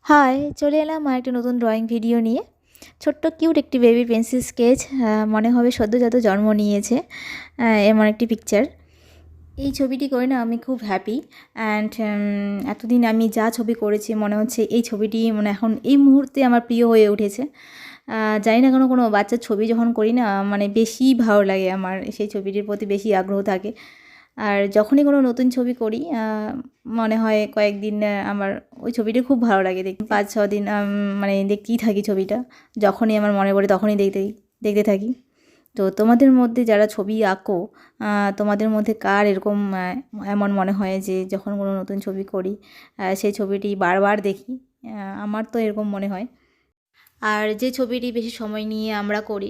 High, চলে এলাম একটা নতুন ড্রয়িং ভিডিও নিয়ে। ছোট্ট কিউট একটি বেবি পেন্সিল স্কেচ, মনে হবে সদ্যজাত জন্ম নিয়েছে, এমন একটি পিকচার। এই ছবিটি করে না আমি খুব হ্যাপি। অ্যান্ড এতদিন আমি যা ছবি করেছি মনে হচ্ছে এই ছবিটি মানে এখন এই মুহূর্তে আমার প্রিয় হয়ে উঠেছে। জানি না কোনো বাচ্চার ছবি যখন করি না মানে বেশি ভালো লাগে, আমার সেই ছবিটির প্রতি বেশি আগ্রহ থাকে। আর যখনই কোনো নতুন ছবি করি মনে হয় কয়েকদিন আমার ওই ছবিটা খুব ভালো লাগে দেখতে। 5-6 দিন মানে দেখতেই থাকি ছবিটা, যখনই আমার মনে পড়ে তখনই দেখতে থাকি। তো তোমাদের মধ্যে যারা ছবি আঁকো, তোমাদের মধ্যে কার এরকম এমন মনে হয় যে যখন কোনো নতুন ছবি করি সেই ছবিটি বারবার দেখি? আমার তো এরকম মনে হয়। আর যে ছবিটি বেশি সময় নিয়ে আমরা করি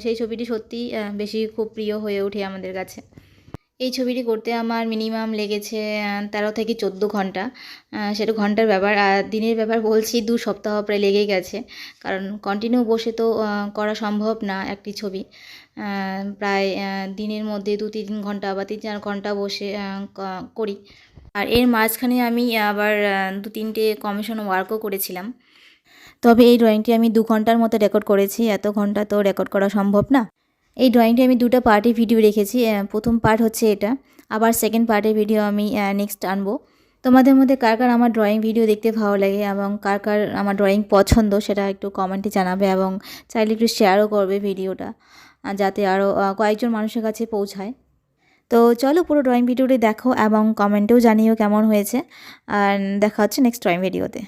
সেই ছবিটি সত্যিই বেশি খুব প্রিয় হয়ে ওঠে আমাদের কাছে। এই ছবিটি করতে আমার মিনিমাম লেগেছে 13 থেকে 14 ঘন্টা। সেটা ঘন্টার ব্যাপার, আর দিনের ব্যাপার বলছি 2 সপ্তাহ প্রায় লেগেই গেছে। কারণ কন্টিনিউ বসে তো করা সম্ভব না একটি ছবি। প্রায় দিনের মধ্যে 2-3 ঘন্টা বা 3-4 ঘন্টা বসে করি। আর এর মাঝখানে আমি আবার 2-3টে কমিশন ওয়ার্কও করেছিলাম। তবে এই ড্রয়িংটি আমি 2 ঘন্টার মতো রেকর্ড করেছি, এত ঘন্টা তো রেকর্ড করা সম্ভব না। এই ড্রয়িংটি আমি 2টা পার্টে ভিডিও রেখেছি। প্রথম পার্ট হচ্ছে এটা, আবার সেকেন্ড পার্টের ভিডিও আমি নেক্সট আনবো। তোমাদের মধ্যে কার কার আমার ড্রয়িং ভিডিও দেখতে ভালো লাগে এবং কার কার আমার ড্রয়িং পছন্দ সেটা একটু কমেন্টে জানাবে, এবং চাইলে একটু শেয়ারও করবে ভিডিওটা, যাতে আরও কয়েকজন মানুষের কাছে পৌঁছায়। তো চলো পুরো ড্রয়িং ভিডিওটি দেখো এবং কমেন্টেও জানিও কেমন হয়েছে। আর দেখা হচ্ছে নেক্সট ড্রয়িং ভিডিওতে।